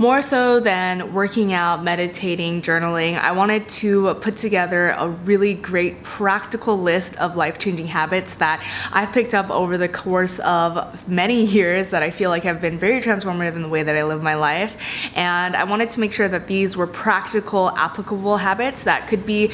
More so than working out, meditating, journaling, I wanted to put together a really great practical list of life-changing habits that I've picked up over the course of many years that I feel like have been very transformative in the way that I live my life. And I wanted to make sure that these were practical, applicable habits that could be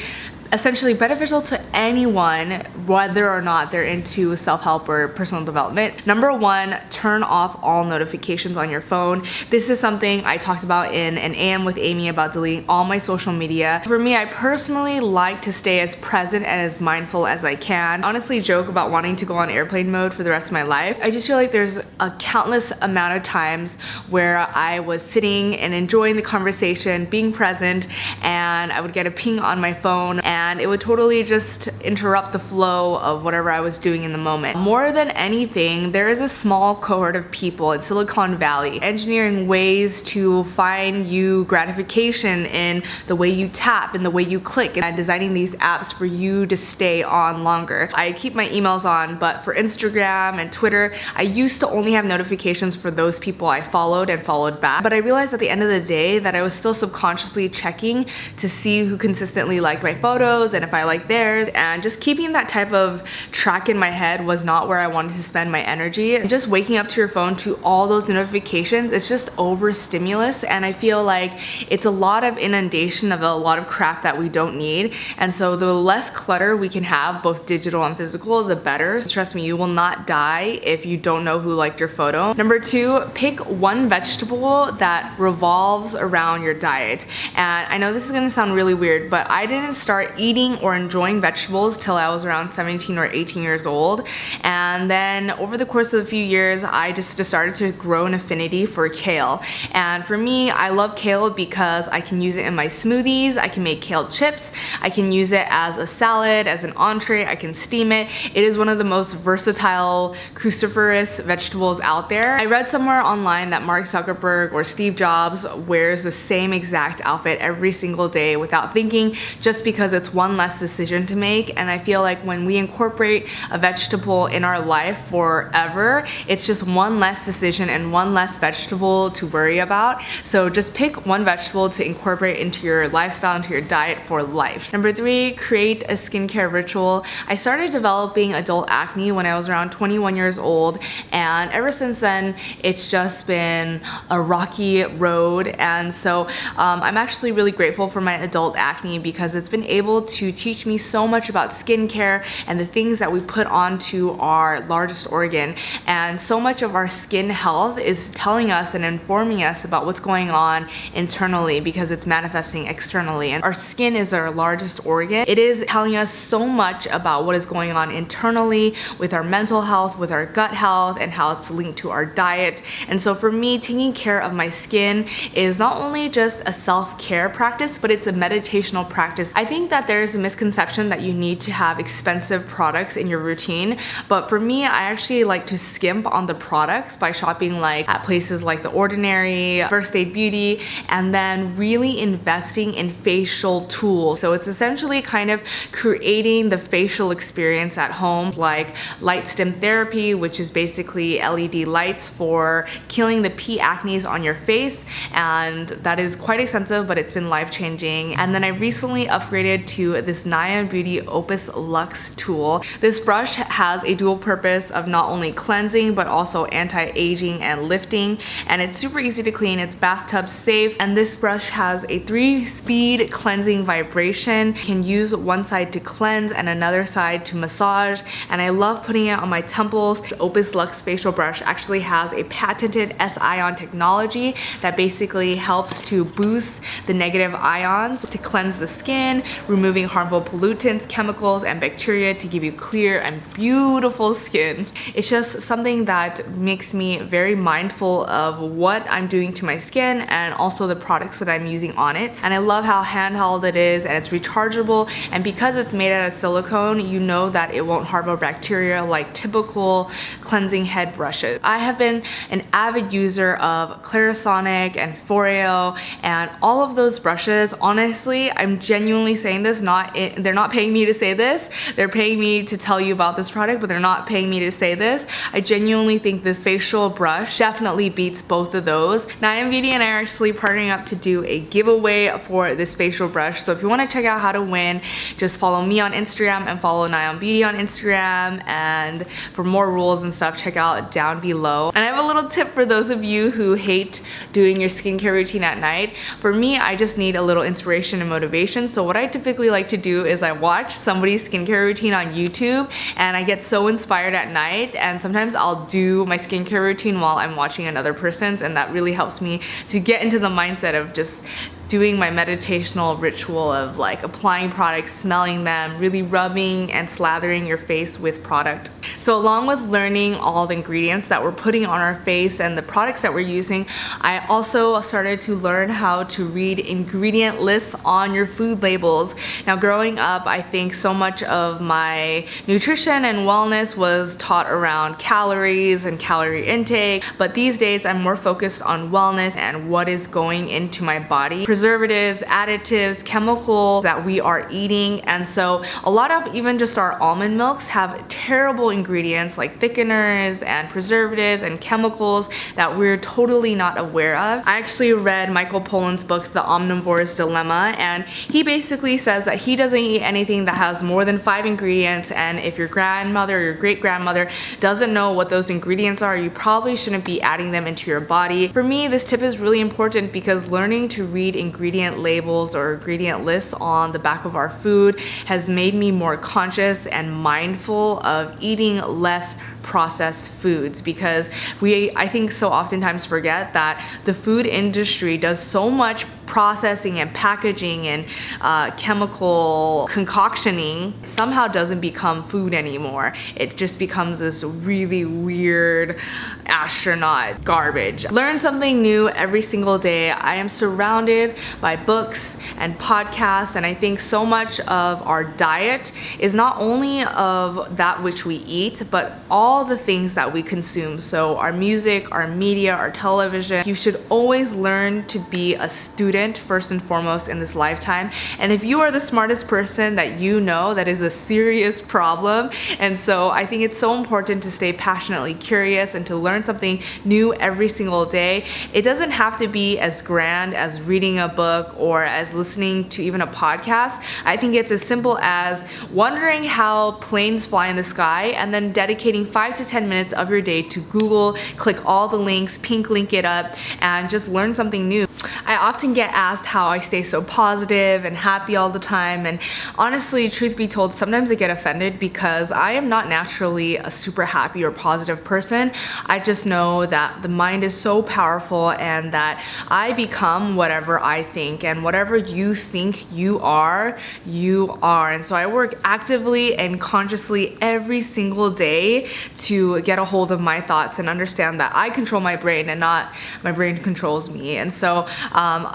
essentially beneficial to anyone, whether or not they're into self-help or personal development. Number one, turn off all notifications on your phone. This is something I talked about in an AM with Amy about deleting all my social media. For me, I personally like to stay as present and as mindful as I can. I honestly joke about wanting to go on airplane mode for the rest of my life. I just feel like there's a countless amount of times where I was sitting and enjoying the conversation, being present, and I would get a ping on my phone and it would totally just interrupt the flow of whatever I was doing in the moment. More than anything, there is a small cohort of people in Silicon Valley engineering ways to find you gratification in the way you tap, in the way you click, and designing these apps for you to stay on longer. I keep my emails on, but for Instagram and Twitter, I used to only have notifications for those people I followed and followed back. But I realized at the end of the day that I was still subconsciously checking to see who consistently liked my photos and if I like theirs, and just keeping that type of track in my head was not where I wanted to spend my energy. And just waking up to your phone to all those notifications, it's just overstimulus, and I feel like it's a lot of inundation of a lot of crap that we don't need. And so the less clutter we can have, both digital and physical, the better. Trust me, you will not die if you don't know who liked your photo. Number two, pick one vegetable that revolves around your diet. And I know this is gonna sound really weird, but I didn't start eating or enjoying vegetables till I was around 17 or 18 years old. And then over the course of a few years, I just started to grow an affinity for kale. And for me, I love kale because I can use it in my smoothies, I can make kale chips, I can use it as a salad, as an entree, I can steam it. It is one of the most versatile cruciferous vegetables out there. I read somewhere online that Mark Zuckerberg or Steve Jobs wears the same exact outfit every single day without thinking, just because it's one less decision to make. And I feel like when we incorporate a vegetable in our life forever, it's just one less decision and one less vegetable to worry about. So just pick one vegetable to incorporate into your lifestyle, into your diet for life. Number three, create a skincare ritual. I started developing adult acne when I was around 21 years old, and ever since then it's just been a rocky road. And so I'm actually really grateful for my adult acne because it's been able to teach me so much about skincare and the things that we put onto our largest organ. And so much of our skin health is telling us and informing us about what's going on internally because it's manifesting externally. And our skin is our largest organ. It is telling us so much about what is going on internally with our mental health, with our gut health, and how it's linked to our diet. And so for me, taking care of my skin is not only just a self-care practice, but it's a meditational practice. I think that there's a misconception that you need to have expensive products in your routine, but for me, I actually like to skimp on the products by shopping like at places like The Ordinary, First Aid Beauty, and then really investing in facial tools. So it's essentially kind of creating the facial experience at home, like light stim therapy, which is basically LED lights for killing the P acnes on your face, and that is quite expensive, but it's been life-changing. And then I recently upgraded to this Nion Beauty OPUS LUXE tool. This brush has a dual purpose of not only cleansing but also anti-aging and lifting, and it's super easy to clean, it's bathtub safe, and this brush has a 3-speed cleansing vibration. You can use one side to cleanse and another side to massage, and I love putting it on my temples. The OPUS LUXE facial brush actually has a patented S-ion technology that basically helps to boost the negative ions to cleanse the skin, removing harmful pollutants, chemicals, and bacteria to give you clear and beautiful skin. It's just something that makes me very mindful of what I'm doing to my skin and also the products that I'm using on it. And I love how handheld it is, and it's rechargeable, and because it's made out of silicone, you know that it won't harbor bacteria like typical cleansing head brushes. I have been an avid user of Clarisonic and Foreo and all of those brushes. Honestly, I'm genuinely saying this, this they're not paying me to say this. They're paying me to tell you about this product, but they're not paying me to say this. I genuinely think this facial brush definitely beats both of those. Nion Beauty and I are actually partnering up to do a giveaway for this facial brush. So if you want to check out how to win, just follow me on Instagram and follow Nion Beauty on Instagram. And for more rules and stuff, check out down below. And I have a little tip for those of you who hate doing your skincare routine at night. For me, I just need a little inspiration and motivation. So what I typically like to do is I watch somebody's skincare routine on YouTube and I get so inspired at night, and sometimes I'll do my skincare routine while I'm watching another person's, and that really helps me to get into the mindset of just doing my meditational ritual of like applying products, smelling them, really rubbing and slathering your face with product. So along with learning all the ingredients that we're putting on our face and the products that we're using, I also started to learn how to read ingredient lists on your food labels. Now growing up, I think so much of my nutrition and wellness was taught around calories and calorie intake, but these days I'm more focused on wellness and what is going into my body. Preservatives, additives, chemicals that we are eating. And so a lot of even just our almond milks have terrible ingredients like thickeners and preservatives and chemicals that we're totally not aware of. I actually read Michael Pollan's book, The Omnivore's Dilemma, and he basically says that he doesn't eat anything that has more than 5 ingredients, and if your grandmother or your great-grandmother doesn't know what those ingredients are, you probably shouldn't be adding them into your body. For me, this tip is really important because learning to read ingredient labels or ingredient lists on the back of our food has made me more conscious and mindful of eating less processed foods, because I think so oftentimes forget that the food industry does so much processing and packaging and chemical concoctioning, it somehow doesn't become food anymore. It just becomes this really weird astronaut garbage. Learn something new every single day. I am surrounded by books and podcasts, and I think so much of our diet is not only of that which we eat, but all the things that we consume. So our music, our media, our television. You should always learn to be a student first and foremost in this lifetime. And if you are the smartest person that you know, that is a serious problem. And so I think it's so important to stay passionately curious and to learn something new every single day. It doesn't have to be as grand as reading a book or as listening to even a podcast. I think it's as simple as wondering how planes fly in the sky and then dedicating 5 to 10 minutes of your day to Google, click all the links, pink link it up, and just learn something new. I often get asked how I stay so positive and happy all the time, and honestly, truth be told, sometimes I get offended because I am not naturally a super happy or positive person. I just know that the mind is so powerful and that I become whatever I think, and whatever you think you are, you are. And so I work actively and consciously every single day to get a hold of my thoughts and understand that I control my brain and not my brain controls me. And so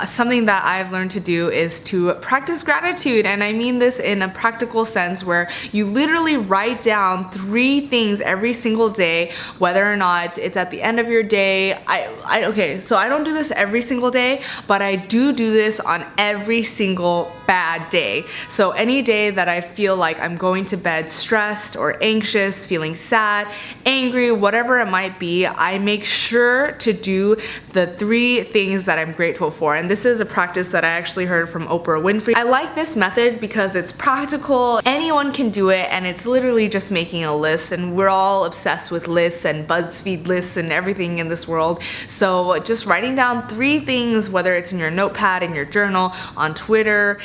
something that I've learned to do is to practice gratitude, and I mean this in a practical sense where you literally write down 3 things every single day, whether or not it's at the end of your day. Okay, so I don't do this every single day, but I do this on every single bad day. So any day that I feel like I'm going to bed stressed or anxious, feeling sad, angry, whatever it might be, I make sure to do the 3 things that I'm grateful for. And this is a practice that I actually heard from Oprah Winfrey. I like this method because it's practical, anyone can do it, and it's literally just making a list, and we're all obsessed with lists and BuzzFeed lists and everything in this world. So just writing down 3 things, whether it's in your notepad, in your journal, on Twitter,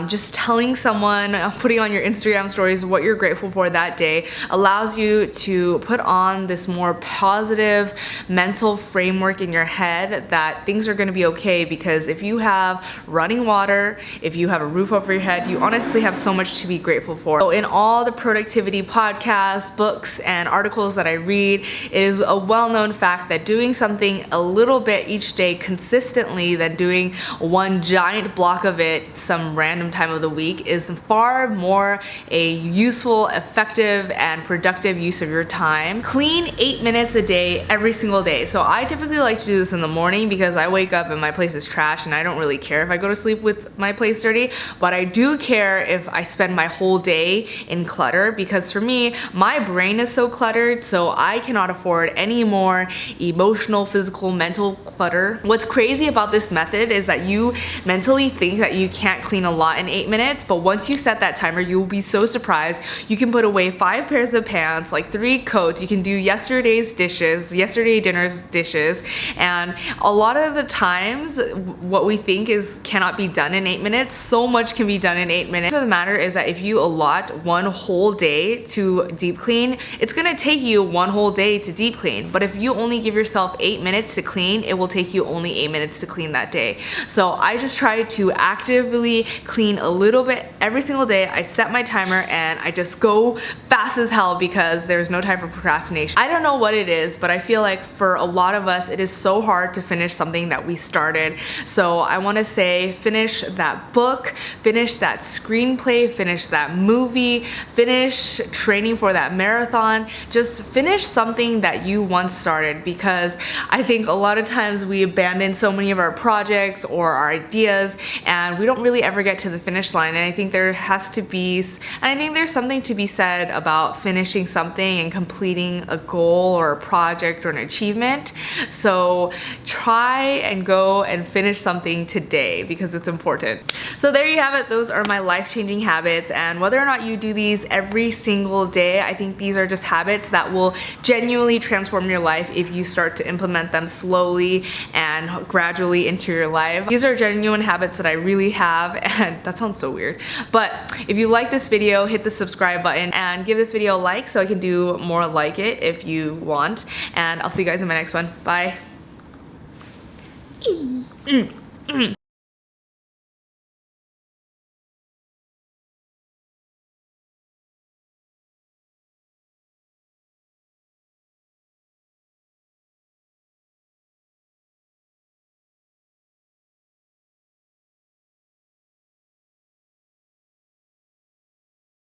just telling someone, putting on your Instagram stories what you're grateful for that day, allows you to put on this more positive mental framework in your head that things are going to be okay, because if you have running water, if you have a roof over your head, you honestly have so much to be grateful for. So in all the productivity podcasts, books, and articles that I read, it is a well-known fact that doing something a little bit each day consistently than doing one giant block of it some random time of the week is far more a useful, effective, and productive use of your time. Clean 8 minutes a day every single day. So I typically like to do this in the morning because I wake up and my place is trash, and I don't really care if I go to sleep with my place dirty, but I do care if I spend my whole day in clutter, because for me, my brain is so cluttered, so I cannot afford any more emotional, physical, mental clutter. What's crazy about this method is that you mentally think that you can't clean a lot in 8 minutes, but once you set that timer, you will be so surprised. You can put away 5 pairs of pants, like 3 coats, you can do yesterday's dishes, yesterday dinner's dishes, and a lot of the times what we think is cannot be done in 8 minutes, so much can be done in 8 minutes. The matter is that if you allot one whole day to deep clean, it's gonna take you one whole day to deep clean, but if you only give yourself 8 minutes to clean, it will take you only 8 minutes to clean that day. So I just try to actively clean a little bit every single day. I set my timer and I just go fast as hell because there's no time for procrastination. I don't know what it is, but I feel like for a lot of us, it is so hard to finish something that we started. So I want to say finish that book, finish that screenplay, finish that movie, finish training for that marathon. Just finish something that you once started, because I think a lot of times we abandon so many of our projects or our ideas and we don't really ever get to the finish line. And I think there has to be, and I think there's something to be said about finishing something and completing a goal or a project or an achievement. So try and go and finish something today because it's important. So there you have it. Those are my life-changing habits, and whether or not you do these every single day, I think these are just habits that will genuinely transform your life if you start to implement them slowly and gradually into your life. These are genuine habits that I really have, and that sounds so weird. But if you like this video, hit the subscribe button and give this video a like so I can do more like it if you want. And I'll see you guys in my next one. Bye.